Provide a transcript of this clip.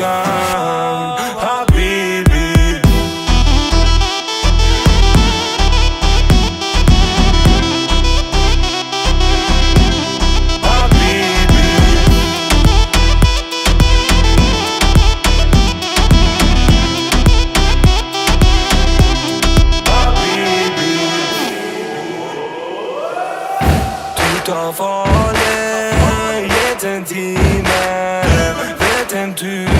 عشقم حبیبی. Ta farlig, get en time, vet en tur.